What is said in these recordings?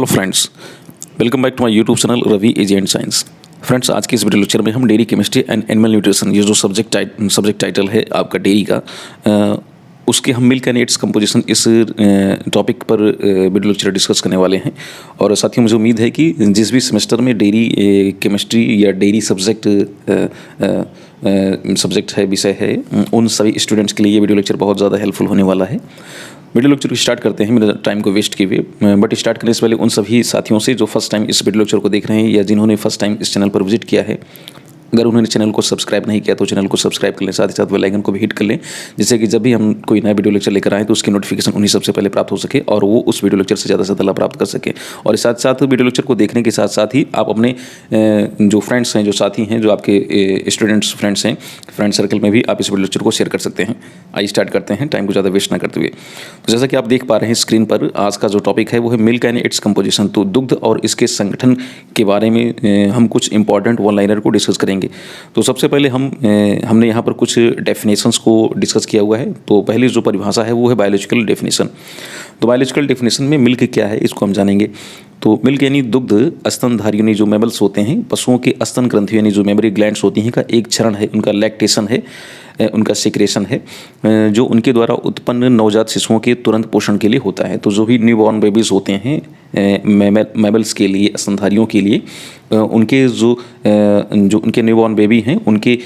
Hello friends, welcome back to my YouTube channel Ravi AG and science. Friends, आज के इस video lecture में हम dairy chemistry and animal nutrition, ये जो सब्जेक्ट टाइटल है आपका डेयरी का, उसके हम मिल्क एंड एट्स कंपोजिशन इस टॉपिक पर वीडियो लेक्चर डिस्कस करने वाले हैं। और साथ ही मुझे उम्मीद है कि जिस भी सेमेस्टर में डेयरी केमिस्ट्री या डेयरी सब्जेक्ट है, विषय है, उन सभी स्टूडेंट्स के लिए ये वीडियो लेक्चर बहुत ज़्यादा हेल्पफुल होने वाला है। वीडियो लेक्चर को स्टार्ट करते हैं मेरे टाइम को वेस्ट किए हुए। बट स्टार्ट करने से पहले उन सभी साथियों से जो फर्स्ट टाइम इस वीडियो लेक्चर को देख रहे हैं या जिन्होंने फर्स्ट टाइम इस चैनल पर विजिट किया है, अगर उन्होंने चैनल को सब्सक्राइब नहीं किया तो चैनल को सब्सक्राइब कर लें, साथ ही साथ बेल आइकन को भी हिट कर लें, जिससे कि जब भी हम कोई नया वीडियो लेक्चर लेकर आएँ तो उसकी नोटिफिकेशन उन्हीं सबसे पहले प्राप्त हो सके और वो उस वीडियो लेक्चर से ज़्यादा से ज़्यादा प्राप्त कर सके। और साथ साथ वीडियो लेक्चर को देखने के साथ साथ ही आप अपने जो फ्रेंड्स हैं, जो साथी हैं, जो आपके स्टूडेंट्स फ्रेंड्स हैं, फ्रेंड सर्कल में भी आप इस वीडियो लेक्चर को शेयर कर सकते हैं। आइए स्टार्ट करते हैं, टाइम को ज़्यादा वेस्ट ना करते हुए। तो जैसा कि आप देख पा रहे हैं स्क्रीन पर, आज का जो टॉपिक है वो है मिल्क एंड इट्स कंपोजिशन। तो दुग्ध और इसके संगठन के बारे में हम कुछ इंपॉर्टेंट वन लाइनर को डिस्कस करेंगे। तो सबसे पहले हमने यहाँ पर कुछ डेफिनेशंस को डिस्कस किया हुआ है। तो पहली जो परिभाषा है वो है बायोलॉजिकल डेफिनेशन। तो बायोलॉजिकल डेफिनेशन में मिल्क क्या है इसको हम जानेंगे। तो मिल्क यानी दुग्ध स्तनधारी यानी जो मैमल्स होते हैं, पशुओं के स्तन ग्रंथि यानी जो मेमोरी ग्लैंड्स होती हैं का एक चरण है, उनका लैक्टेशन है, उनका सिक्रेशन है, जो उनके द्वारा उत्पन्न नवजात शिशुओं के तुरंत पोषण के लिए होता है। तो जो भी न्यूबॉर्न बेबीज़ होते हैं मैमल्स के लिए, स्तनधारियों के लिए, उनके जो उनके न्यूबॉर्न बेबी हैं उनके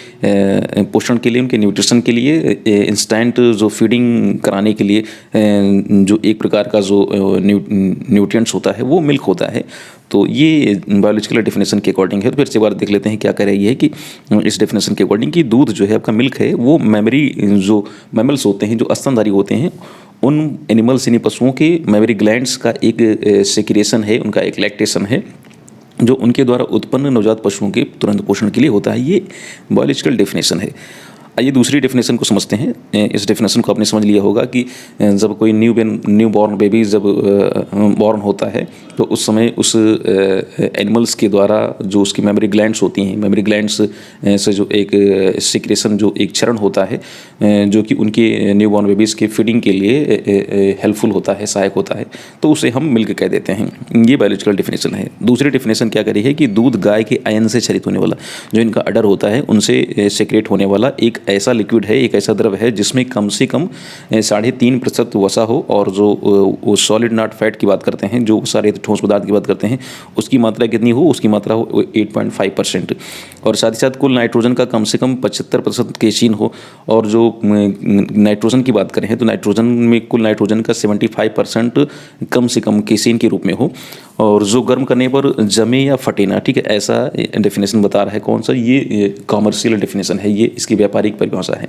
पोषण के लिए, उनके न्यूट्रिशन के लिए, इंस्टेंट जो फीडिंग कराने के लिए जो एक प्रकार का जो न्यूट्रिएंट्स होता है वो मिल्क होता है। तो ये बायोलॉजिकल डेफिनेशन के अकॉर्डिंग है। तो फिर से बार देख लेते हैं क्या कह रही है कि इस डेफिनेशन के अकॉर्डिंग कि दूध जो है आपका मिल्क है वो मेमरी जो मैमल्स होते हैं, जो स्तनधारी होते हैं, उन एनिमल्स यानी पशुओं के मेमरी ग्लैंड्स का एक सेक्रेशन है, उनका एक लैक्टेशन है, जो उनके द्वारा उत्पन्न नवजात पशुओं के तुरंत पोषण के लिए होता है। ये बायोलॉजिकल डेफिनेशन है। आइए दूसरी डेफिनेशन को समझते हैं। इस डेफिनेशन को आपने समझ लिया होगा कि जब कोई न्यू बॉर्न बेबी जब बॉर्न होता है तो उस समय उस एनिमल्स के द्वारा जो उसकी मेमोरी ग्लैंड्स होती हैं, मेमोरी ग्लैंड्स से जो एक सिक्रेशन, जो एक चरण होता है, जो कि उनके न्यू बॉर्न बेबीज़ के फीडिंग के लिए हेल्पफुल होता है, सहायक होता है, तो उसे हम मिल्क कह देते हैं। ये बायोलॉजिकल डेफिनेशन है। दूसरी डेफिनेशन क्या करी है कि दूध गाय के आयन से क्षरित होने वाला, जो इनका अडर होता है उनसे सेक्रेट होने वाला एक ऐसा लिक्विड है, एक ऐसा द्रव है जिसमें कम से कम 3.5% वसा हो, और जो सॉलिड नॉट फैट की बात करते हैं, जो सारे ठोस पदार्थ की बात करते हैं, उसकी मात्रा कितनी हो, उसकी मात्रा हो 8.5%, और साथ ही साथ कुल नाइट्रोजन का कम से कम 75% केसीन हो। और जो नाइट्रोजन की बात करें तो नाइट्रोजन में कुल नाइट्रोजन का 75% कम से कम केसीन के रूप में हो, और जो गर्म करने पर जमे या फटे ना, ठीक है, ऐसा डेफिनेशन बता रहा है। कौन सा? ये कॉमर्शियल डेफिनेशन है, ये इसकी व्यापारिक परिभाषा है।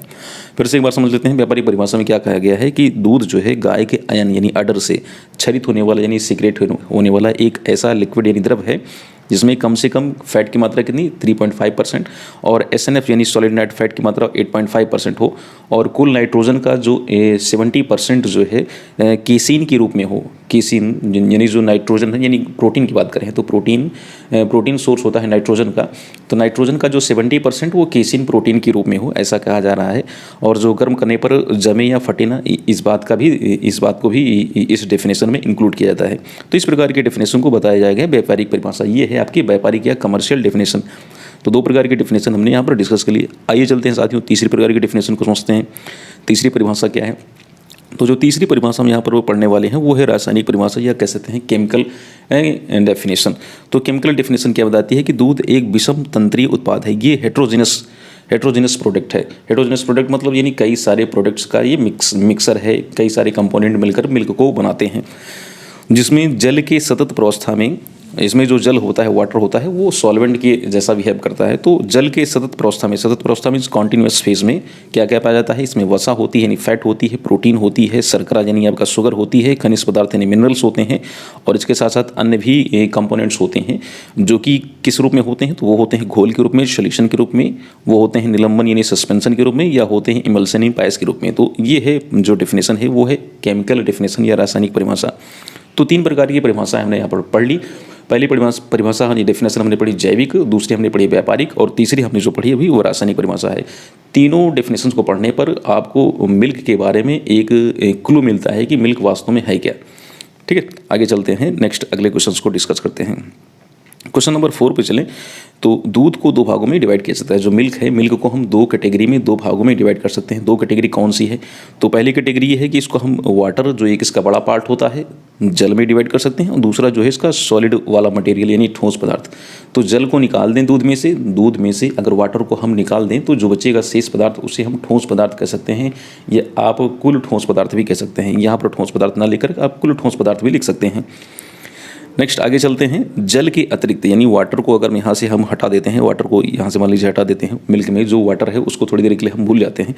फिर से एक बार समझ लेते हैं व्यापारिक परिभाषा में क्या कहा गया है कि दूध जो है गाय के आयन यानी अडर से क्षरित होने वाला यानी सीक्रेट होने वाला एक ऐसा लिक्विड यानी द्रव है जिसमें कम से कम फैट की मात्रा कितनी 3.5% और SNF यानी सॉलिड नाइट फैट की मात्रा 8.5% हो, और कुल नाइट्रोजन का जो 70% जो है केसीन के रूप में हो। केसीन यानी जो नाइट्रोजन है, यानी प्रोटीन की बात करें तो प्रोटीन सोर्स होता है नाइट्रोजन का, तो नाइट्रोजन का जो 70% वो केसीन प्रोटीन के रूप में हो, ऐसा कहा जा रहा है। और जो गर्म करने पर जमे या फटे ना, इस बात को भी इस डेफिनेशन में इंक्लूड किया जाता है। तो इस प्रकार के डेफिनेशन को बताया जाएगा व्यापारिक परिभाषा। ये है आपकी व्यापारिक या कमर्शियल डेफिनेशन। तो दो प्रकार की डेफिनेशन हमने यहाँ पर डिस्कस कर लिए। आइए चलते हैं साथियों तीसरी प्रकार की डेफिनेशन को समझते हैं। तीसरी परिभाषा क्या है? तो जो तीसरी परिभाषा हम यहाँ पर वो पढ़ने वाले हैं वो है रासायनिक परिभाषा, या कह सकते हैं केमिकल डेफिनेशन। तो केमिकल डेफिनेशन क्या बताती है कि दूध एक विषम तंत्रीय उत्पाद है। ये हेट्रोजिनस प्रोडक्ट है। हेट्रोजिनस प्रोडक्ट मतलब यानी कई सारे प्रोडक्ट्स का ये मिक्सर है, कई सारे कंपोनेंट मिलकर मिल्क को बनाते हैं, जिसमें जल के सतत प्रावस्था में, इसमें जो जल होता है, वाटर होता है, वो सॉल्वेंट के जैसा बिहेव करता है। तो जल के सतत प्रावस्था में कॉन्टिन्यूस फेज में क्या क्या पाया जाता है? इसमें वसा होती है यानी फैट होती है, प्रोटीन होती है, शर्करा यानी आपका शुगर होती है, खनिज पदार्थ यानी मिनरल्स होते हैं, और इसके साथ साथ अन्य भी कंपोनेंट्स होते हैं, जो कि किस रूप में होते हैं? तो वो होते हैं घोल के रूप में, सॉल्यूशन के रूप में, वो होते हैं निलंबन यानी सस्पेंशन के रूप में, या होते हैं इमल्सन यानी पायस के रूप में। तो ये है जो डेफिनेशन है वो है केमिकल डेफिनेशन या रासायनिक परिभाषा। तो तीन प्रकार की परिभाषाएं हमने यहाँ पर पढ़ ली। पहली परिभाषा यानी डेफिनेशन हमने पढ़ी जैविक, दूसरी हमने पढ़ी व्यापारिक, और तीसरी हमने जो पढ़ी अभी वो रासायनिक परिभाषा है। तीनों डेफिनेशंस को पढ़ने पर आपको मिल्क के बारे में एक क्लू मिलता है कि मिल्क वास्तव में है क्या। ठीक है, आगे चलते हैं, नेक्स्ट अगले क्वेश्चंस को डिस्कस करते हैं। क्वेश्चन नंबर 4 पे चलें तो दूध को दो भागों में डिवाइड किया जाता है। जो मिल्क है, मिल्क को हम दो कैटेगरी में, दो भागों में डिवाइड कर सकते हैं। दो कैटेगरी कौन सी है? तो पहली कैटेगरी ये है कि इसको हम वाटर, जो एक इसका बड़ा पार्ट होता है, जल में डिवाइड कर सकते हैं, और दूसरा जो है इसका सॉलिड वाला मटेरियल यानी ठोस पदार्थ। तो जल को निकाल दें दूध में से अगर वाटर को हम निकाल दें तो जो बचेगा शेष पदार्थ, उसे हम ठोस पदार्थ कह सकते हैं, या आप कुल ठोस पदार्थ भी कह सकते हैं। यहाँ पर ठोस पदार्थ ना लेकर आप कुल ठोस पदार्थ भी लिख सकते हैं। नेक्स्ट आगे चलते हैं। जल के अतिरिक्त यानी वाटर को अगर यहाँ से हम हटा देते हैं, वाटर को यहाँ से मान लीजिए हटा देते हैं, मिल्क में जो वाटर है उसको थोड़ी देर के लिए हम भूल जाते हैं,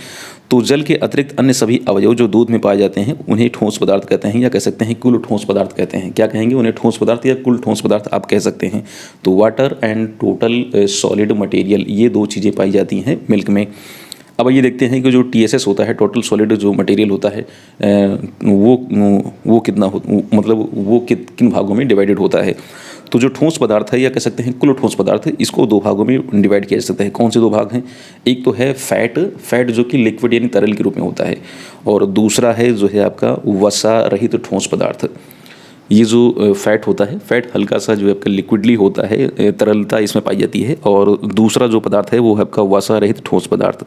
तो जल के अतिरिक्त अन्य सभी अवयव जो दूध में पाए जाते हैं उन्हें ठोस पदार्थ कहते हैं, या कह सकते हैं कुल ठोस पदार्थ कहते हैं। क्या कहेंगे? उन्हें ठोस पदार्थ या कुल ठोस पदार्थ आप कह सकते हैं। तो water and total solid material, ये दो चीज़ें पाई जाती हैं मिल्क में। अब ये देखते हैं कि जो TSS होता है, टोटल सॉलिड जो मटेरियल होता है, वो कितना मतलब वो किन भागों में डिवाइडेड होता है। तो जो ठोस पदार्थ है, या कह सकते हैं कुल ठोस पदार्थ, इसको दो भागों में डिवाइड किया जा सकता है। कौन से दो भाग हैं? एक तो है फैट जो कि लिक्विड यानी तरल के रूप में होता है, और दूसरा है जो है आपका वसा रहित ठोस पदार्थ। ये जो फैट होता है, फैट हल्का सा जो है आपका लिक्विडली होता है, तरलता इसमें पाई जाती है, और दूसरा जो पदार्थ है वो है आपका वसा रहित ठोस पदार्थ।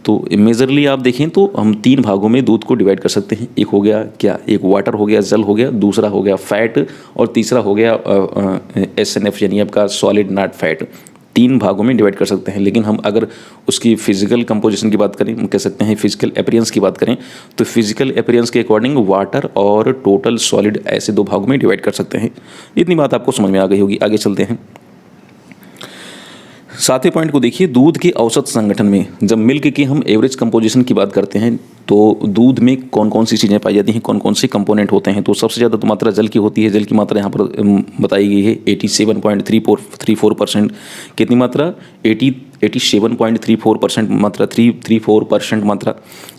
तो मेजरली आप देखें तो हम तीन भागों में दूध को डिवाइड कर सकते हैं। एक हो गया क्या? एक वाटर हो गया, जल हो गया, दूसरा हो गया फैट, और तीसरा हो गया SNF यानी आपका सॉलिड नॉट फैट। तीन भागों में डिवाइड कर सकते हैं। लेकिन हम अगर उसकी फिजिकल कंपोजिशन की बात करें, हम कह सकते हैं फिजिकल अपीयरेंस की बात करें, तो फिजिकल अपीयरेंस के अकॉर्डिंग वाटर और टोटल सॉलिड ऐसे दो भागों में डिवाइड कर सकते हैं। इतनी बात आपको समझ में आ गई होगी। आगे चलते हैं। 7वें पॉइंट को देखिए। दूध के औसत संगठन में जब मिल्क की हम एवरेज कंपोजिशन की बात करते हैं तो दूध में कौन कौन सी चीज़ें पाई जाती हैं, कौन कौन से कंपोनेंट होते हैं। तो सबसे ज़्यादा तो मात्रा जल की होती है। जल की मात्रा यहाँ पर बताई गई है 87.34%। कितनी मात्रा? 87.34% मात्रा, 334% मात्रा।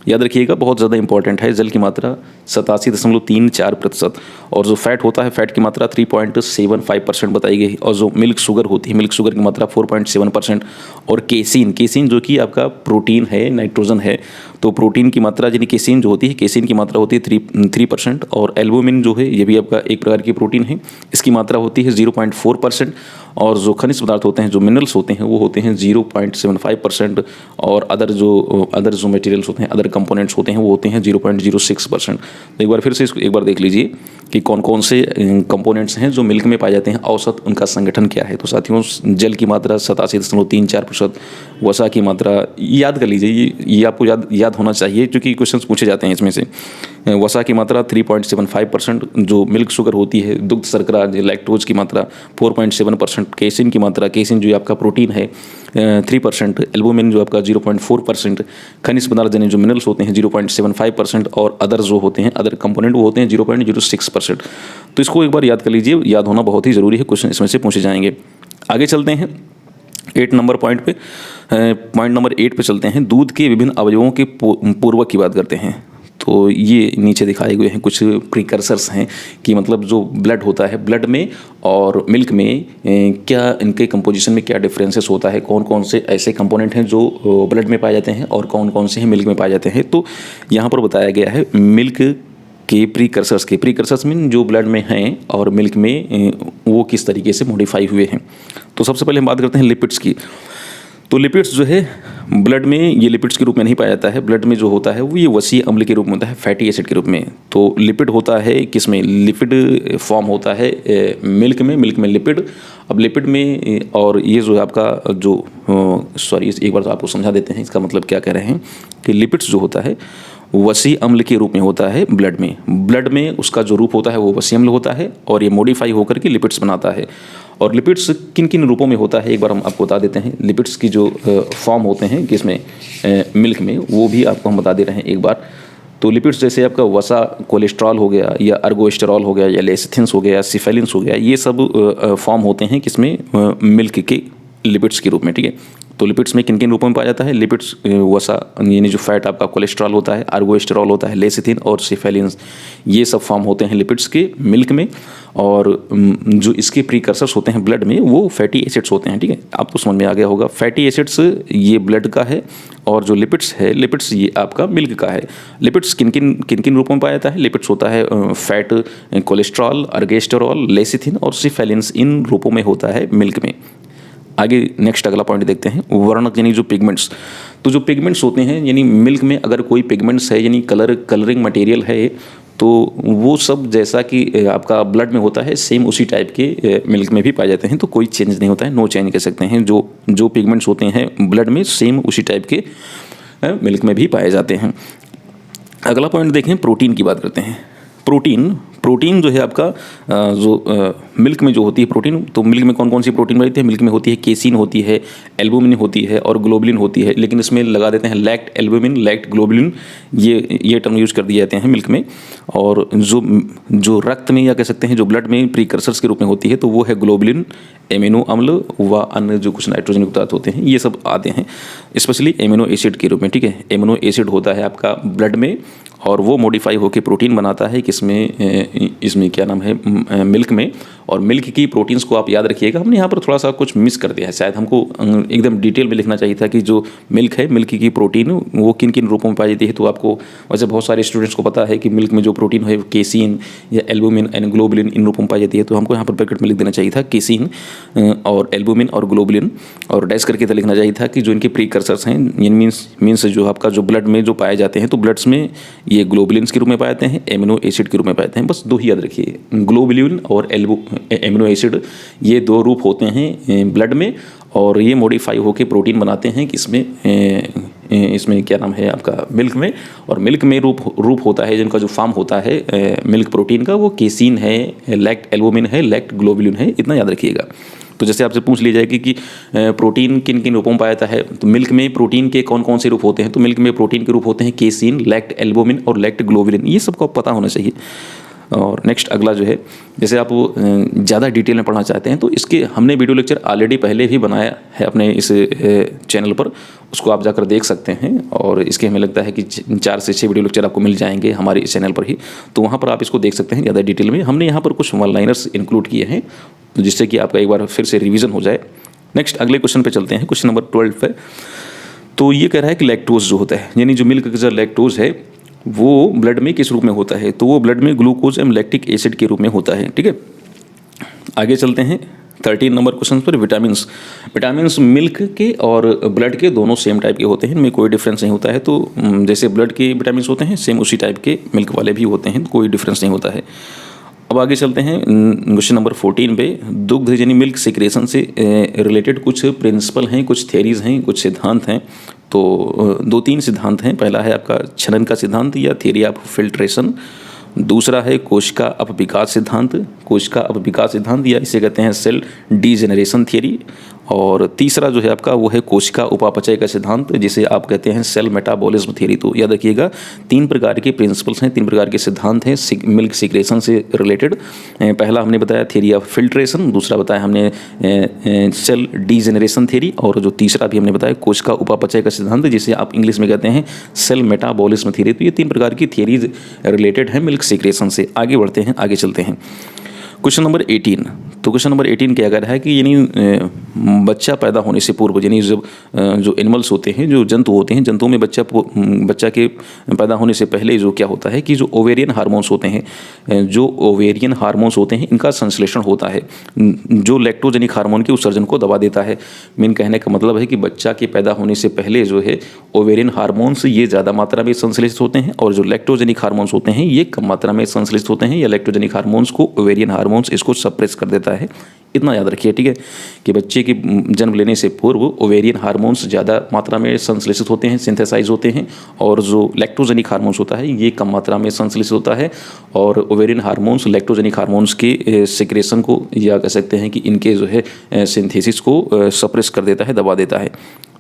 याद रखिएगा, बहुत ज़्यादा इंपॉर्टेंट है। जल की मात्रा 87.34%, और जो फैट होता है, फैट की मात्रा 3.75% बताई गई, और जो मिल्क शुगर होती है, मिल्क शुगर की मात्रा 4.7%, और केसिन जो कि आपका प्रोटीन है, नाइट्रोजन है, तो प्रोटीन की मात्रा यानी केसिन जो होती है, केसिन की मात्रा होती है 3%, और एल्बुमिन जो है ये भी आपका एक प्रकार की प्रोटीन है, इसकी मात्रा होती है 0.4%, और जो खनिज पदार्थ होते हैं, जो मिनरल्स होते हैं, वो होते हैं 0.75%, और अदर जो मटेरियल्स होते हैं, अदर कंपोनेंट्स होते हैं, वो होते हैं 0.06%। तो एक बार फिर से इसको एक बार देख लीजिए कि कौन कौन से कंपोनेंट्स हैं जो मिल्क में पाए जाते हैं, औसत उनका संगठन क्या है। तो साथियों, जल की मात्रा 87.34%, वसा की मात्रा याद कर लीजिए, ये आपको याद होना चाहिए क्योंकि क्वेश्चंस पूछे जाते हैं इसमें से। वसा की मात्रा 3.75%, जो मिल्क शुगर होती है, दुग्ध शर्करा लैक्टोज की मात्रा 4.7%, केसिन की मात्रा, केसिन जो आपका प्रोटीन है 3%, एल्बुमिन जो आपका 0.4%, खनिज पदार्थ यानी जो मिनरल्स होते हैं 0.75%, और अदर जो होते हैं, अदर कंपोनेंट वो होते हैं 0.06%। तो इसको एक बार याद कर लीजिए, याद होना बहुत ही ज़रूरी है, क्वेश्चन इसमें से पूछे जाएंगे। आगे चलते हैं 8 नंबर पॉइंट पे। पॉइंट नंबर 8 पे चलते हैं। दूध के विभिन्न अवयवों के पूर्वक की बात करते हैं। तो ये नीचे दिखाए हुए हैं कुछ प्रिकर्सर्स हैं कि मतलब जो ब्लड होता है, ब्लड में और मिल्क में क्या इनके कंपोजिशन में क्या डिफरेंसेस होता है, कौन कौन से ऐसे कंपोनेंट हैं जो ब्लड में पाए जाते हैं और कौन कौन से हैं मिल्क में पाए जाते हैं। तो यहाँ पर बताया गया है मिल्क के प्रीकर्सर्स मीन जो ब्लड में हैं और मिल्क में वो किस तरीके से मॉडिफाई हुए हैं। तो सबसे पहले हम बात करते हैं लिपिड्स की। तो लिपिड्स जो है ब्लड में, ये लिपिड्स के रूप में नहीं पाया जाता है। ब्लड में जो होता है वो ये वसीय अम्ल के रूप में होता है, फैटी एसिड के रूप में। तो लिपिड होता है किसमें? लिपिड फॉर्म होता है मिल्क में लिपिड। अब लिपिड में, और ये जो आपका जो एक बार तो आपको समझा देते हैं इसका मतलब क्या कह रहे हैं कि लिपिड्स जो होता है वसीय अम्ल के रूप में होता है ब्लड में उसका जो रूप होता है वो वसीय अम्ल होता है, और ये मॉडिफाई होकर के लिपिड्स बनाता है। और लिपिड्स किन किन रूपों में होता है एक बार हम आपको बता देते हैं। लिपिड्स की जो फॉर्म होते हैं किसमें? मिल्क में, वो भी आपको हम बता दे रहे हैं एक बार। तो लिपिड्स जैसे आपका वसा कोलेस्ट्रॉल हो गया, या अर्गोस्टेरॉल हो गया, या लेसिथिन्स हो गया, या सिफेलिन्स हो गया, ये सब फॉर्म होते हैं किसमें? मिल्क के लिपिड्स के रूप में। ठीक है, तो लिपिड्स में किन किन रूपों में पाया जाता है? लिपिड्स वसा यानी जो फैट आपका कोलेस्ट्रॉल होता है, आर्गोएस्टेरॉल होता है, लेसिथिन और सिफेलिन्स, ये सब फॉर्म होते हैं लिपिड्स के मिल्क में। और जो इसके प्रीकर्सर्स होते हैं ब्लड में वो फैटी एसिड्स होते हैं। ठीक है, आपको समझ में आ गया होगा। फैटी एसिड्स ये ब्लड का है और जो लिपिड्स है, लिपिड्स ये आपका मिल्क का है। लिपिड्स किन किन रूपों में पाया जाता है? लिपिड्स होता है फैट, कोलेस्ट्रॉल, आर्गोएस्टेरॉल, लेसिथिन और सिफेलिन्स, इन रूपों में होता है मिल्क में। आगे नेक्स्ट अगला पॉइंट देखते हैं, वर्णक यानी जो पिगमेंट्स। तो जो पिगमेंट्स होते हैं यानी मिल्क में अगर कोई पिगमेंट्स है यानी कलरिंग मटेरियल है तो वो सब जैसा कि आपका ब्लड में होता है सेम उसी टाइप के मिल्क में भी पाए जाते हैं। तो कोई चेंज नहीं होता है, नो चेंज कह सकते हैं। जो पिगमेंट्स होते हैं ब्लड में सेम उसी टाइप के मिल्क में भी पाए जाते हैं। अगला पॉइंट देखें, प्रोटीन की बात करते हैं। प्रोटीन जो है आपका जो मिल्क में जो होती है प्रोटीन, तो मिल्क में कौन कौन सी प्रोटीन रहती है? मिल्क में होती है केसिन होती है, एल्बुमिन होती है और ग्लोबुलिन होती है। लेकिन इसमें लगा देते हैं लैक्ट एल्बुमिन, लैक्ट ग्लोबुलिन, ये टर्म यूज कर दिए जाते हैं मिल्क में। और जो रक्त में या कह सकते हैं जो ब्लड में प्रीकर्सर्स के रूप में होती है तो वो है ग्लोबुलिन, एमिनो अम्ल व अन्य जो कुछ नाइट्रोजन युक्त पदार्थ होते हैं, ये सब आते हैं स्पेशली एमिनो एसिड के रूप में। ठीक है, एमिनो एसिड होता है आपका ब्लड में और वो मॉडिफाई होकर प्रोटीन बनाता है इसमें क्या नाम है, मिल्क में। और मिल्क की प्रोटीन्स को आप याद रखिएगा। हमने यहाँ पर थोड़ा सा कुछ मिस कर दिया है, शायद हमको एकदम डिटेल में लिखना चाहिए था कि जो मिल्क है, मिल्क की प्रोटीन वो किन किन रूपों में पाई जाती है। तो आपको वैसे बहुत सारे स्टूडेंट्स को पता है कि मिल्क में जो प्रोटीन है केसिन या एल्बुमिन एंड ग्लोबुलिन, इन रूपों में पाई जाती है। तो हमको यहाँ पर ब्रैकेट में लिख देना चाहिए था केसिन और एल्बुमिन और ग्लोबुलिन, और डैश करके तो लिखना चाहिए था कि जो इनके प्रीकर्सर्स हैं, मीन्स जो आपका जो ब्लड में जो पाए जाते हैं, तो ब्लड्स में ये ग्लोबुलिन्स के रूप में पाए जाते हैं, एमिनो एसिड के रूप में पाए जाते हैं। बस दो ही याद रखिए, ग्लोबुलिन और एमिनो एसिड, ये दो रूप होते हैं ब्लड में और ये मॉडिफाई होकर प्रोटीन बनाते हैं इसमें क्या नाम है आपका मिल्क में। और मिल्क में रूप होता है जिनका जो फॉर्म होता है मिल्क प्रोटीन का, वो केसिन है, लैक्ट एल्बुमिन है, लैक्ट ग्लोबुलिन है, इतना याद रखिएगा। तो जैसे आपसे पूछ ली जाएगी कि प्रोटीन किन किन रूपों में पाया जाता है, तो मिल्क में प्रोटीन के कौन कौन से रूप होते हैं, तो मिल्क में प्रोटीन के रूप होते हैं केसिन, लैक्ट एल्बुमिन और लैक्ट ग्लोबुलिन, ये सबको पता होना चाहिए। और नेक्स्ट अगला जो है, जैसे आप ज़्यादा डिटेल में पढ़ना चाहते हैं तो इसके हमने वीडियो लेक्चर ऑलरेडी पहले भी बनाया है अपने इस चैनल पर, उसको आप जाकर देख सकते हैं। और इसके हमें लगता है कि 4 से 6 वीडियो लेक्चर आपको मिल जाएंगे हमारे इस चैनल पर ही, तो वहाँ पर आप इसको देख सकते हैं ज़्यादा डिटेल में। हमने यहाँ पर कुछ वन लाइनर्स इंक्लूड किए हैं जिससे कि आपका एक बार फिर से रिवीजन हो जाए। नेक्स्ट अगले क्वेश्चन पे चलते हैं, क्वेश्चन नंबर 12 पे। तो ये कह रहा है कि लैक्टोज जो होता है यानी जो मिल्क का जो लैक्टोज है वो ब्लड में किस रूप में होता है, तो वो ब्लड में ग्लूकोज एवं लैक्टिक एसिड के रूप में होता है। ठीक है, आगे चलते हैं 13 नंबर क्वेश्चन पर। विटामिन्स मिल्क के और ब्लड के दोनों सेम टाइप के होते हैं, इनमें कोई डिफरेंस नहीं होता है। तो जैसे ब्लड के विटामिन्स होते हैं सेम उसी टाइप के मिल्क वाले भी होते हैं, कोई डिफरेंस नहीं होता है। अब आगे चलते हैं क्वेश्चन नंबर 14 पे। दुग्ध यानी मिल्क सिक्रेशन से रिलेटेड कुछ प्रिंसिपल हैं, कुछ थेरीज हैं, कुछ सिद्धांत हैं। तो 2-3 सिद्धांत हैं। पहला है आपका छनन का सिद्धांत या थियरी ऑफ फिल्ट्रेशन, दूसरा है कोशिका अपविकास सिद्धांत या इसे कहते हैं सेल डीजेनरेशन थियरी, और तीसरा जो है आपका वो है कोशिका उपापचय का सिद्धांत जिसे आप कहते हैं सेल मेटाबॉलिज्म थियरी। तो याद रखिएगा 3 प्रकार के प्रिंसिपल्स हैं, 3 प्रकार के सिद्धांत हैं मिल्क सिक्रेशन से रिलेटेड। पहला हमने बताया थियरी ऑफ फिल्ट्रेशन, दूसरा बताया हमने सेल डीजेनरेशन थियरी, और जो तीसरा भी हमने बताया कोशिका उपापचय का सिद्धांत जिसे आप इंग्लिश में कहते हैं सेल मेटाबॉलिज्म थियरी। तो ये 3 प्रकार की थियरीज रिलेटेड है मिल्क सिक्रेशन से। आगे बढ़ते हैं, आगे चलते हैं क्वेश्चन नंबर 18। तो क्वेश्चन नंबर 18 क्या कह रहा है कि यानी बच्चा पैदा होने से पूर्व यानी जब जो एनिमल्स होते हैं, जो जंतु होते हैं, जंतुओं में बच्चा के पैदा होने से पहले जो क्या होता है कि जो ओवेरियन हार्मोन्स होते हैं, इनका संश्लेषण होता है जो लैक्टोजेनिक हार्मोन के उत्सर्जन को दबा देता है। मेन कहने का मतलब है कि बच्चा के पैदा होने से पहले जो है ओवेरियन हार्मोन्स ये ज़्यादा मात्रा में संश्लेषित होते हैं और जो लैक्टोजेनिक हार्मोन्स होते हैं ये कम मात्रा में संश्लेषित होते हैं, या लैक्टोजेनिक हार्मोन्स को ओवेरियन हार्मोन्स इसको सप्रेस कर देता है। इतना याद रखिए, ठीक है, कि बच्चे के जन्म लेने से पूर्व ओवेरियन हार्मोन्स ज़्यादा मात्रा में संश्लेषित होते हैं, सिंथेसाइज होते हैं, और जो लैक्टोजेनिक हार्मोन्स होता है ये कम मात्रा में संश्लेषित होता है। और ओवेरियन हार्मोन्स लैक्टोजेनिक हार्मोन्स के सिक्रेशन को या कह सकते हैं कि इनके जो है सिंथेसिस को सप्रेस कर देता है, दबा देता है।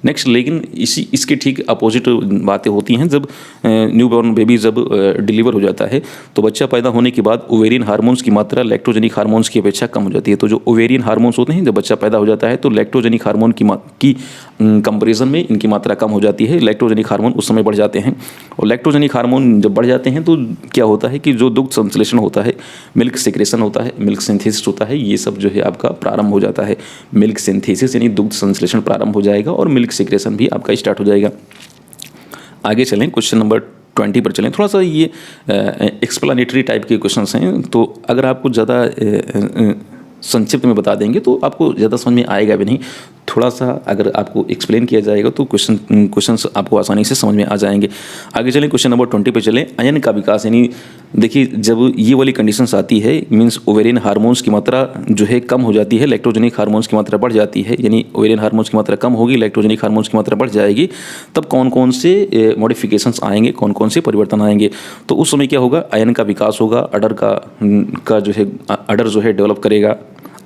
नेक्स्ट, लेकिन इसके ठीक अपोजिट बातें होती हैं जब न्यूबॉर्न बेबी जब डिलीवर हो जाता है तो बच्चा पैदा होने के बाद ओवेरियन हार्मोन्स की मात्रा लैक्टोजेनिक हार्मोन्स की अपेक्षा कम हो जाती है। तो जो ओवेरियन हार्मोन्स होते हैं जब बच्चा पैदा हो जाता है तो लैक्टोजेनिक हार्मोन की कंपैरिजन में इनकी मात्रा कम हो जाती है, लैक्टोजेनिक हार्मोन उस समय बढ़ जाते हैं। और लैक्टोजेनिक हार्मोन जब बढ़ जाते हैं तो क्या होता है कि जो दुग्ध संश्लेषण होता है, मिल्क सिक्रेशन होता है, मिल्क सिंथेसिस होता है, ये सब जो है आपका प्रारंभ हो जाता है। मिल्क सिंथेसिस यानी दुग्ध संश्लेषण प्रारंभ हो जाएगा और मिल्क सिक्रेशन भी आपका स्टार्ट हो जाएगा। आगे चलें, क्वेश्चन नंबर 20 पर चलें। थोड़ा सा ये एक्सप्लेनेटरी टाइप के क्वेश्चंस हैं, तो अगर आपको ज़्यादा संक्षिप्त में बता देंगे तो आपको ज़्यादा समझ में आएगा भी नहीं। थोड़ा सा अगर आपको एक्सप्लेन किया जाएगा तो क्वेश्चंस आपको आसानी से समझ में आ जाएंगे। आगे चलें, क्वेश्चन नंबर 20 पे चलें। अयन का विकास, यानी देखिए जब ये वाली कंडीशंस आती है, मींस ओवेरियन हार्मोन्स की मात्रा जो है कम हो जाती है, लैक्टोजेनिक हार्मोन्स की मात्रा बढ़ जाती है, यानी ओवेरियन हार्मोन्स की मात्रा कम होगी, लैक्टोजेनिक हार्मोन्स की मात्रा बढ़ जाएगी, तब कौन कौन से मॉडिफिकेशंस आएंगे, कौन कौन से परिवर्तन आएंगे। तो उस समय क्या होगा, अयन का विकास होगा, अडर का जो है अडर जो है डेवलप करेगा,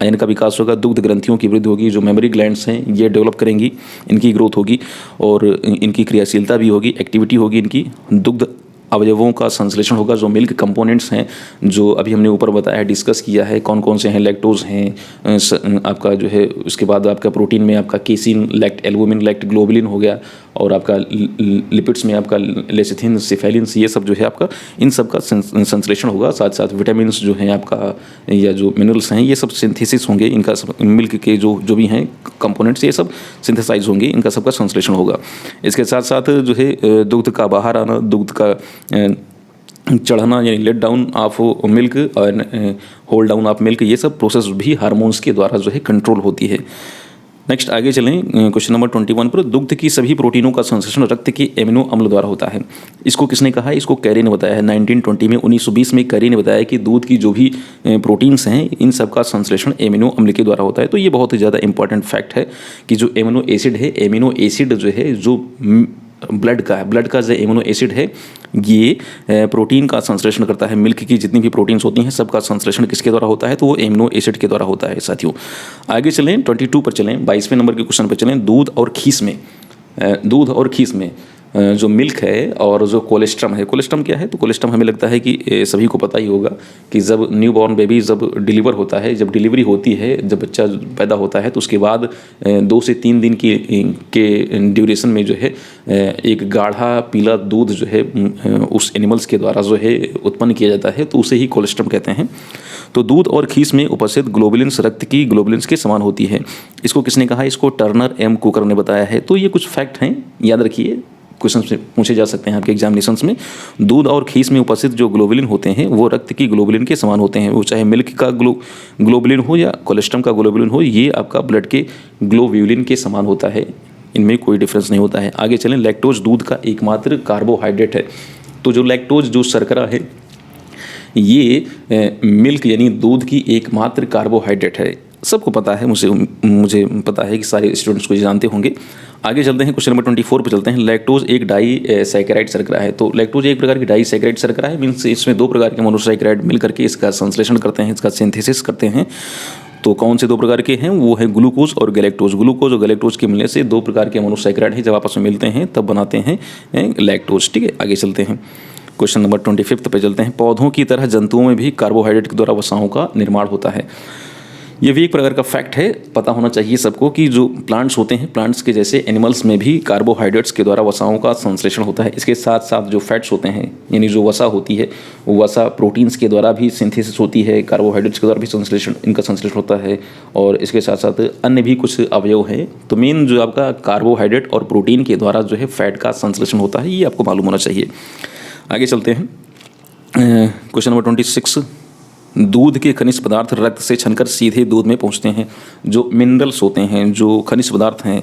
अयन का विकास होगा, दुग्ध ग्रंथियों की वृद्धि होगी, जो मेमोरी ग्लैंड्स हैं ये डेवलप करेंगी, इनकी ग्रोथ होगी और इनकी क्रियाशीलता भी होगी, एक्टिविटी होगी इनकी। दुग्ध अवयवों का संश्लेषण होगा, जो मिल्क कंपोनेंट्स हैं जो अभी हमने ऊपर बताया, डिस्कस किया है, कौन कौन से हैं, लैक्टोज हैं आपका जो है, उसके बाद आपका प्रोटीन में आपका केसिन, लैक्ट एल्बुमिन, लैक्ट ग्लोबुलिन हो गया, और आपका लिपिड्स में आपका लेसिथिन, सिफेलिन्स, ये सब जो है आपका इन सब का संश्लेषण होगा। साथ साथ विटामिन जो हैं आपका या जो मिनरल्स हैं ये सब सिंथेसिस होंगे, इनका मिल्क के जो भी हैं कंपोनेंट्स ये सब सिंथेसाइज होंगे, इनका सबका संश्लेषण होगा। इसके साथ साथ जो है दुग्ध का बाहर आना, दुग्ध का चढ़ना यानी लेट डाउन ऑफ मिल्क और होल्ड डाउन ऑफ मिल्क, ये सब प्रोसेस भी हार्मोन्स के द्वारा जो है कंट्रोल होती है। नेक्स्ट आगे चलें, क्वेश्चन नंबर 21 पर। दुग्ध की सभी प्रोटीनों का संश्लेषण रक्त के एमिनो अम्ल द्वारा होता है। इसको किसने कहा है, इसको कैरी ने बताया है 1920 में। 1920 में कैरी ने बताया कि दूध की जो भी प्रोटीन्स हैं इन सब का संश्लेषण एमिनो अम्ल के द्वारा होता है। तो ये बहुत ही ज़्यादा इंपॉर्टेंट फैक्ट है कि जो एमिनो एसिड है, एमिनो एसिड जो है जो ब्लड का जो एमिनो एसिड है ये प्रोटीन का संश्लेषण करता है। मिल्क की जितनी भी प्रोटीन्स होती हैं सबका संश्लेषण किसके द्वारा होता है, तो वो एमिनो एसिड के द्वारा होता है साथियों। आगे चलें, 22 पर चलें, 22वें नंबर के क्वेश्चन पर चलें। दूध और खीस में जो मिल्क है और जो कोलेस्ट्रम है, कोलेस्ट्रम क्या है, तो कोलेस्ट्रम हमें लगता है कि सभी को पता ही होगा कि जब न्यू बॉर्न बेबी जब डिलीवर होता है, जब डिलीवरी होती है, जब बच्चा पैदा होता है तो उसके बाद 2 से 3 दिन के ड्यूरेशन में जो है एक गाढ़ा पीला दूध जो है उस एनिमल्स के द्वारा जो है उत्पन्न किया जाता है, तो उसे ही कोलेस्ट्रम कहते हैं। तो दूध और खीस में उपस्थित ग्लोबुलिन्स रक्त की ग्लोबुलिन्स के समान होती है। इसको किसने कहा, इसको टर्नर एम कुकर ने बताया है। तो ये कुछ फैक्ट हैं, याद रखिए, क्वेश्चन से पूछे जा सकते हैं आपके एग्जामिनेशंस में। दूध और खीस में उपस्थित जो ग्लोबुलिन होते हैं वो रक्त की ग्लोबुलिन के समान होते हैं, वो चाहे मिल्क का ग्लोबुलिन हो या कोलेस्ट्रम का ग्लोबुलिन हो, ये आपका ब्लड के ग्लोब्यूलिन के समान होता है, इनमें कोई डिफरेंस नहीं होता है। आगे चलें, लैक्टोज दूध का एकमात्र कार्बोहाइड्रेट है। तो जो लैक्टोज जो शर्करा है ये मिल्क यानी दूध की एकमात्र कार्बोहाइड्रेट है। सबको पता है, मुझे पता है कि सारे स्टूडेंट्स को जानते होंगे। आगे चलते हैं, क्वेश्चन नंबर 24 पर चलते हैं। लैक्टोज एक डाई सैकेराइड शर्करा है। तो लैक्टोज एक प्रकार की डाई सैकेराइड शर्करा है, मीन्स इसमें 2 प्रकार के मोनोसैकेराइड मिल करके इसका संश्लेषण करते हैं, इसका सिंथेसिस करते हैं। तो कौन से 2 प्रकार के हैं, वो है ग्लूकोज और गैलेक्टोज। ग्लूकोज और गैलेक्टोज के मिलने से 2 प्रकार के मोनोसैकेराइड हैं, जब आपस में मिलते हैं तब बनाते हैं लैक्टोज। ठीक है, आगे चलते हैं, क्वेश्चन नंबर 25 पे चलते हैं। पौधों की तरह जंतुओं में भी कार्बोहाइड्रेट के द्वारा वसाओं का निर्माण होता है। ये भी एक प्रकार का फैक्ट है, पता होना चाहिए सबको कि जो प्लांट्स होते हैं, प्लांट्स के जैसे एनिमल्स में भी कार्बोहाइड्रेट्स के द्वारा वसाओं का संश्लेषण होता है। इसके साथ साथ जो फैट्स होते हैं यानी जो वसा होती है वो वसा प्रोटीन्स के द्वारा भी सिंथेसिस होती है, कार्बोहाइड्रेट्स के द्वारा भी इनका संश्लेषण होता है, और इसके साथ साथ अन्य भी कुछ अवयव हैं। तो मेन जो आपका कार्बोहाइड्रेट और प्रोटीन के द्वारा जो है फैट का संश्लेषण होता है, ये आपको मालूम होना चाहिए। आगे चलते हैं, क्वेश्चन नंबर 26। दूध के खनिज पदार्थ रक्त से छनकर सीधे दूध में पहुंचते हैं। जो मिनरल्स होते हैं, जो खनिज पदार्थ हैं,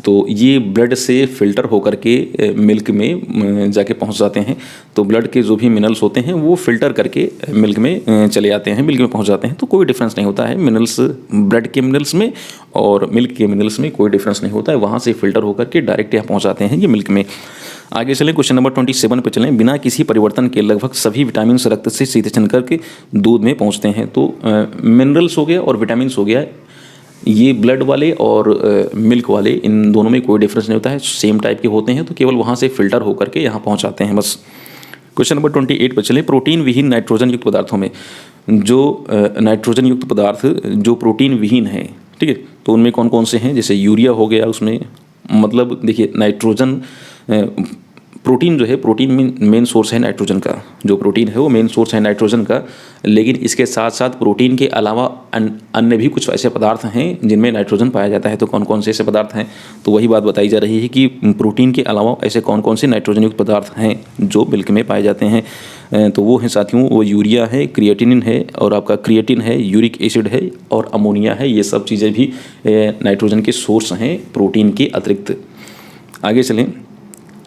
तो ये ब्लड से फिल्टर होकर के मिल्क में जाके पहुंच जाते हैं। तो ब्लड के जो भी मिनरल्स होते हैं वो फिल्टर करके मिल्क में चले आते हैं, मिल्क में पहुंच जाते हैं। तो कोई डिफरेंस नहीं होता है मिनरल्स, ब्लड के मिनरल्स में और मिल्क के मिनरल्स में कोई डिफरेंस नहीं होता है, वहाँ से फिल्टर होकर के डायरेक्ट यहाँ पहुँच जाते हैं ये मिल्क में। आगे चलें, क्वेश्चन नंबर 27 पे चलें। बिना किसी परिवर्तन के लगभग सभी विटामिन रक्त से सीधे चल करके दूध में पहुंचते हैं। तो मिनरल्स हो गया और विटामिन्स हो गया, ये ब्लड वाले और मिल्क वाले, इन दोनों में कोई डिफरेंस नहीं होता है, सेम टाइप के होते हैं, तो केवल वहाँ से फिल्टर होकर के यहाँ पहुँचाते हैं बस। क्वेश्चन नंबर 28 पर चलें। प्रोटीन विहीन नाइट्रोजन युक्त पदार्थों में जो नाइट्रोजन युक्त पदार्थ जो प्रोटीन विहीन है, ठीक है, तो उनमें कौन कौन से हैं, जैसे यूरिया हो गया, उसमें मतलब देखिए नाइट्रोजन प्रोटीन जो है, प्रोटीन मेन सोर्स है नाइट्रोजन का, जो प्रोटीन है वो मेन सोर्स है नाइट्रोजन का, लेकिन इसके साथ साथ प्रोटीन के अलावा अन्य भी कुछ ऐसे पदार्थ हैं जिनमें नाइट्रोजन पाया जाता है। तो कौन कौन से ऐसे पदार्थ हैं, तो वही बात बताई जा रही है कि प्रोटीन के अलावा ऐसे कौन कौन से नाइट्रोजन युक्त पदार्थ हैं जो मिल्क में पाए जाते हैं। तो वो हैं साथियों, वो यूरिया है, क्रिएटिनिन है, और आपका क्रिएटिन है, यूरिक एसिड है और अमोनिया है। ये सब चीज़ें भी नाइट्रोजन के सोर्स हैं प्रोटीन के अतिरिक्त। आगे चलें,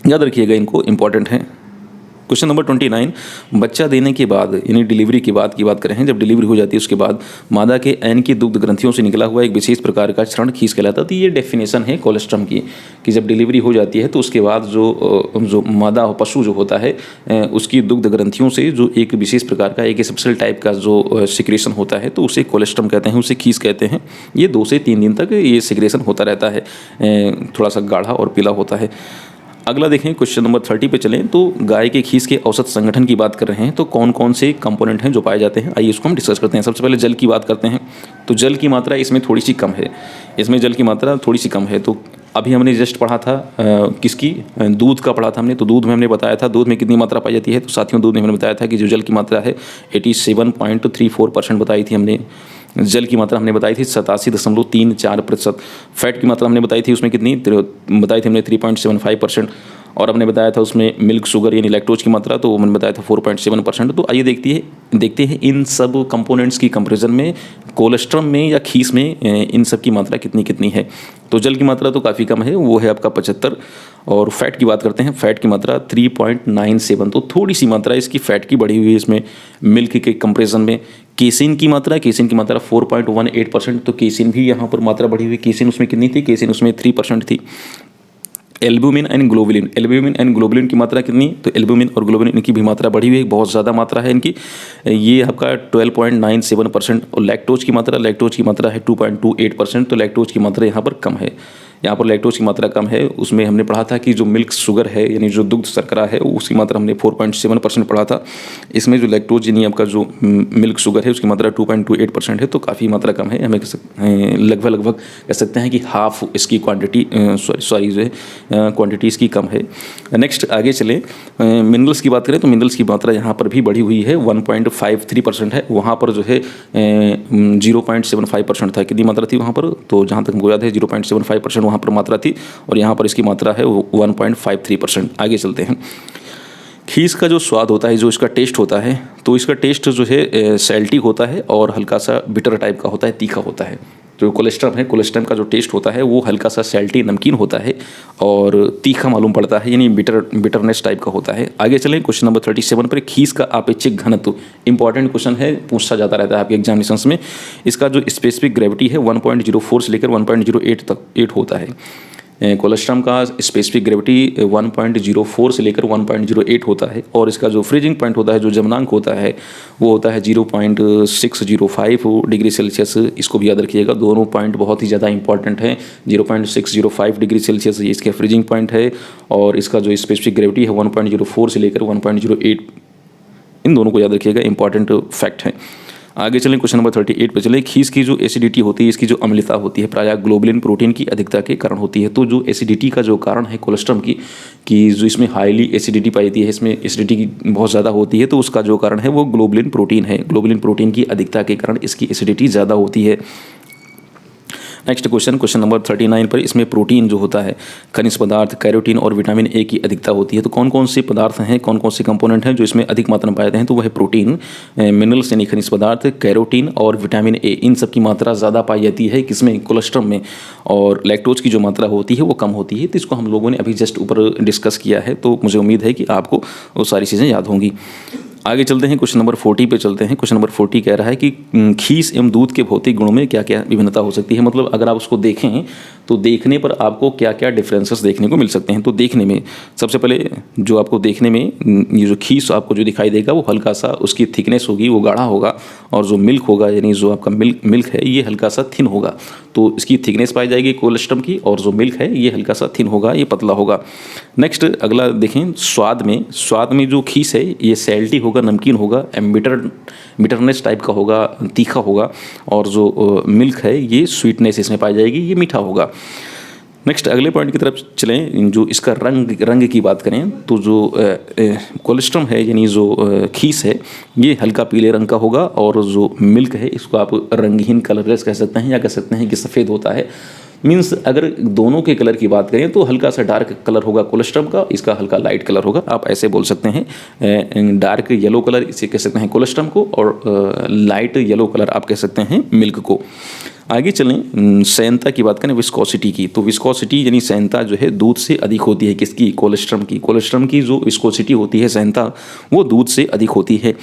याद रखिएगा इनको, इंपॉर्टेंट है। क्वेश्चन नंबर 29, बच्चा देने के बाद यानी डिलीवरी के बाद की बात करें, जब डिलीवरी हो जाती है उसके बाद मादा के एन की दुग्ध ग्रंथियों से निकला हुआ एक विशेष प्रकार का क्षरण खीस कहलाता है। तो ये डेफिनेशन है कोलेस्ट्रम की, कि जब डिलीवरी हो जाती है तो उसके बाद जो मादा पशु जो होता है उसकी दुग्ध ग्रंथियों से जो एक विशेष प्रकार का एक स्पेशल टाइप का जो सिक्रेशन होता है तो उसे कोलेस्ट्रम कहते हैं, उसे खीस कहते हैं। ये 2 से 3 दिन तक ये सिक्रेशन होता रहता है, थोड़ा सा गाढ़ा और पीला होता है। अगला देखें, क्वेश्चन नंबर 30 पे चलें, तो गाय के खीस के औसत संगठन की बात कर रहे हैं, तो कौन कौन से कंपोनेंट हैं जो पाए जाते हैं, आइए इसको हम डिस्कस करते हैं। सबसे पहले जल की बात करते हैं, तो जल की मात्रा इसमें थोड़ी सी कम है, इसमें जल की मात्रा थोड़ी सी कम है। तो अभी हमने जस्ट पढ़ा था किसकी, दूध का पढ़ा था हमने, तो दूध में हमने बताया था दूध में कितनी मात्रा पाई जाती है। तो साथियों दूध में हमने बताया था कि जो जल की मात्रा है 87.34% बताई थी हमने। जल की मात्रा हमने बताई थी 87.34%। फैट की मात्रा हमने बताई थी उसमें कितनी बताई थी हमने 3.75%। और हमने बताया था उसमें मिल्क शुगर यानी लैक्टोज की मात्रा, तो मैंने बताया था 4.7%। तो आइए देखते हैं इन सब कंपोनेंट्स की कंपैरिजन में कोलेस्ट्रम में या खीस में इन सब की मात्रा कितनी कितनी है। तो जल की मात्रा तो काफ़ी कम है, वो है आपका 75। और फैट की बात करते हैं, फैट की मात्रा 3.97, तो थोड़ी सी मात्रा इसकी फैट की बढ़ी हुई है इसमें मिल्क के कंपैरिजन में। केसिन की मात्रा 4.18%, तो केसिन भी यहाँ पर मात्रा बढ़ी हुई। केसिन उसमें कितनी थी, केसिन उसमें 3% थी। एल्ब्यूमिन एंड ग्लोबुलिन की मात्रा कितनी, तो एल्ब्यूमिन और ग्लोबुलिन इनकी भी मात्रा बढ़ी हुई है, बहुत ज़्यादा मात्रा है इनकी, ये आपका 12.97%। और लैक्टोज की मात्रा है 2.28%, तो लैक्टोज की मात्रा यहाँ पर कम है, यहाँ पर लैक्टोज की मात्रा कम है। उसमें हमने पढ़ा था कि जो मिल्क शुगर है यानी जो दुग्ध शर्करा है उसकी मात्रा हमने 4.7% पढ़ा था। इसमें जो लैक्टोज यानी आपका जो मिल्क शुगर है उसकी मात्रा 2.28% है, तो काफ़ी मात्रा कम है। हमें लगभग कह सकते हैं कि हाफ इसकी क्वांटिटी सॉरी जो है क्वांटिटी इसकी कम है। नेक्स्ट आगे चलें, मिनरल्स की बात करें तो मिनरल्स की मात्रा यहाँ पर भी बढ़ी हुई है, 1.53% है। वहाँ पर जो है 0.75% था, कितनी मात्रा थी वहाँ पर, तो जहाँ तक हमको याद है 0.75% वहाँ पर मात्रा थी, और यहाँ पर इसकी मात्रा है 1.53%। आगे चलते हैं, खीस का जो स्वाद होता है, जो इसका टेस्ट होता है, तो इसका टेस्ट जो है सैल्टी होता है और हल्का सा बिटर टाइप का होता है, तीखा होता है। जो कोलेस्ट्रम का जो टेस्ट होता है वो हल्का सा सैल्टी नमकीन होता है और तीखा मालूम पड़ता है, यानी बिटरनेस टाइप का होता है। आगे चलें, क्वेश्चन नंबर 37 पर, खीस का अपेक्षिक घनत्व, इंपॉर्टेंट क्वेश्चन है, पूछा जाता रहता है आपके एग्जामिनेशंस में। इसका जो स्पेसिफिक ग्रेविटी है 1.04 से लेकर 1.08 तक 8 होता है। कोलेस्ट्रम का स्पेसिफिक ग्रेविटी 1.04 से लेकर 1.08 होता है, और इसका जो फ्रीजिंग पॉइंट होता है, जो जमनांक होता है, वो होता है 0.605 डिग्री सेल्सियस। इसको भी याद रखिएगा, दोनों पॉइंट बहुत ही ज़्यादा इंपॉर्टेंट हैं। 0.605 डिग्री सेल्सियस ये इसका फ्रीजिंग पॉइंट है, और इसका जो स्पेसिफिक ग्रेविटी है 1.04 से लेकर 1.08, इन दोनों को याद रखिएगा, इंपॉर्टेंट फैक्ट है। आगे चलें, क्वेश्चन नंबर 38 पे चलें। खीस की जो एसिडिटी होती है, इसकी जो अम्लता होती है, प्रायः ग्लोबुलिन प्रोटीन की अधिकता के कारण होती है। तो जो एसिडिटी का जो कारण है कोलेस्ट्रम की, कि जो इसमें हाईली एसिडिटी पाई जाती है, इसमें एसिडिटी की बहुत ज़्यादा होती है, तो उसका जो कारण है वो ग्लोबुलिन प्रोटीन है। ग्लोबुलिन प्रोटीन की अधिकता के कारण इसकी एसिडिटी ज़्यादा होती है। नेक्स्ट क्वेश्चन नंबर 39 पर, इसमें प्रोटीन जो होता है, खनिज पदार्थ, कैरोटीन और विटामिन ए की अधिकता होती है। तो कौन कौन से पदार्थ हैं, कौन कौन से कंपोनेंट हैं जो इसमें अधिक मात्रा में पाए जाते हैं, तो वह प्रोटीन, मिनरल्स यानी खनिज पदार्थ, कैरोटीन और विटामिन ए, इन सब की मात्रा ज़्यादा पाई जाती है किसमें, कोलेस्ट्रम में। और लैक्टोज की जो मात्रा होती है वो कम होती है। तो इसको हम लोगों ने अभी जस्ट ऊपर डिस्कस किया है, तो मुझे उम्मीद है कि आपको वो सारी चीज़ें याद होंगी। आगे चलते हैं, क्वेश्चन नंबर 40 पे चलते हैं। क्वेश्चन नंबर 40 कह रहा है कि खीस एवं दूध के भौतिक गुणों में क्या क्या विभिन्नता हो सकती है। मतलब अगर आप उसको देखें तो देखने पर आपको क्या क्या डिफरेंसेस देखने को मिल सकते हैं। तो देखने में सबसे पहले जो आपको देखने में ये जो खीस आपको जो दिखाई देगा वो हल्का सा उसकी थिकनेस होगी, वो गाढ़ा होगा, और जो मिल्क होगा यानी जो आपका मिल्क है ये हल्का सा थिन होगा। तो इसकी थिकनेस पाई जाएगी कोलेस्ट्रम की, और जो मिल्क है ये हल्का सा थिन होगा, ये पतला होगा। नेक्स्ट अगला देखें, स्वाद में जो खीस है ये सैल्टी होगा, नमकीन होगा, बिटरनेस टाइप का होगा, तीखा होगा, और जो मिल्क है ये स्वीटनेस इसमें पाई जाएगी, ये मीठा होगा। नेक्स्ट अगले पॉइंट की तरफ चलें। जो इसका रंग की बात करें तो जो कोलेस्ट्रम है यानी जो खीस है ये हल्का पीले रंग का होगा, और जो मिल्क है इसको आप रंगहीन कलरलेस कह सकते हैं, या कह सकते हैं कि सफ़ेद होता है। मीन्स अगर दोनों के कलर की बात करें तो हल्का सा डार्क कलर होगा कोलेस्ट्रम का, इसका हल्का लाइट कलर होगा। आप ऐसे बोल सकते हैं डार्क येलो कलर इसे कह सकते हैं कोलेस्ट्रम को, और लाइट येलो कलर आप कह सकते हैं मिल्क को। आगे चलें, सैनता की बात करें विस्कोसिटी की, तो विस्कोसिटी यानी सैनता जो है दूध से अधिक होती है। किसकी? कोलेस्ट्रम की। कोलेस्ट्रम की जो विस्कोसिटी होती है सैनता वो दूध से अधिक होती है।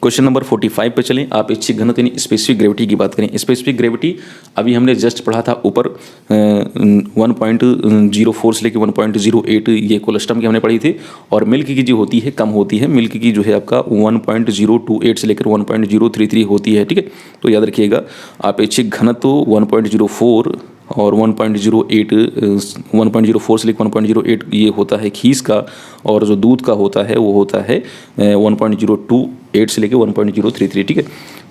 क्वेश्चन नंबर 45 पे चलें। आप इच्छित घनत्व यानी स्पेसिफिक ग्रेविटी की बात करें। स्पेसिफिक ग्रेविटी अभी हमने जस्ट पढ़ा था ऊपर 1.04 से लेकर 1.08 ये कोलेस्ट्रम की हमने पढ़ी थी, और मिल्क की जो होती है कम होती है। मिल्क की जो है आपका 1.028 से लेकर 1.033 होती है। ठीक है, तो याद रखिएगा आप इच्छित घनत्व 1.04 और 1.04 से लेकर 1.08 ये होता है खीस का, और जो दूध का होता है वो होता है 1.028 से लेकर 1.033। ठीक है,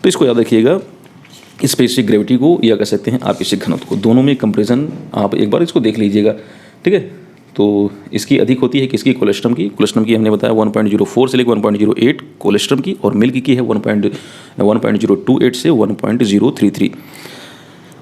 तो इसको याद रखिएगा, स्पेसिफिक ग्रेविटी को या कह सकते हैं आप इसी घनत्व को। दोनों में कंपैरिजन आप एक बार इसको देख लीजिएगा। ठीक है, तो इसकी अधिक होती है किसकी? कोलेस्ट्रम की। कोलेस्ट्रम की हमने बताया 1.04 से लेकर 1.08 कोलेस्ट्रम की, और मिल्क की है 1.028 से 1.033।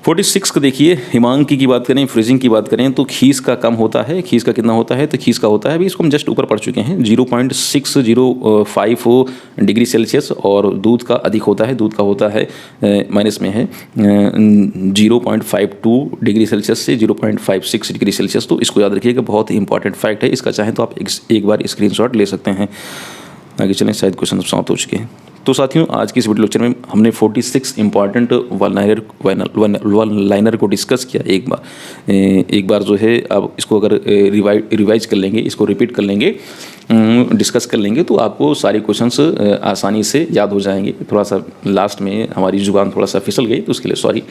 46 को देखिए, हिमांकी की बात करें, फ्रीजिंग की बात करें तो खीस का कम होता है। खीस का कितना होता है? तो खीस का होता है, अभी इसको हम जस्ट ऊपर पढ़ चुके हैं, 0.605 डिग्री सेल्सियस, और दूध का अधिक होता है। दूध का होता है माइनस में है 0.52 डिग्री सेल्सियस से 0.56 डिग्री सेल्सियस। तो इसको याद रखिएगा, बहुत ही इंपॉर्टेंट फैक्ट है। इसका चाहें तो आप एक बार स्क्रीनशॉट ले सकते हैं। आगे चलें, शायद क्वेश्चन समाप्त हो चुके हैं। तो साथियों, आज की इस वीडियो लेक्चर में हमने 46 इंपॉर्टेंट वन लाइनर को डिस्कस किया। एक बार जो है आप इसको अगर रिवाइज कर लेंगे, इसको रिपीट कर लेंगे, डिस्कस कर लेंगे, तो आपको सारे क्वेश्चंस आसानी से याद हो जाएंगे। थोड़ा सा लास्ट में हमारी जुबान थोड़ा सा फिसल गई, तो उसके लिए सॉरी।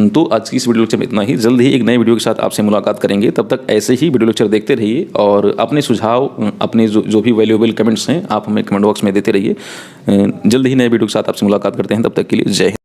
तो आज की इस वीडियो लेक्चर में इतना ही। जल्द ही एक नए वीडियो के साथ आपसे मुलाकात करेंगे। तब तक ऐसे ही वीडियो लेक्चर देखते रहिए, और अपने सुझाव, अपने जो भी वैल्यूएबल कमेंट्स हैं आप हमें कमेंट बॉक्स में देते रहिए। जल्द ही नए वीडियो के साथ आपसे मुलाकात करते हैं। तब तक के लिए जय हिंद।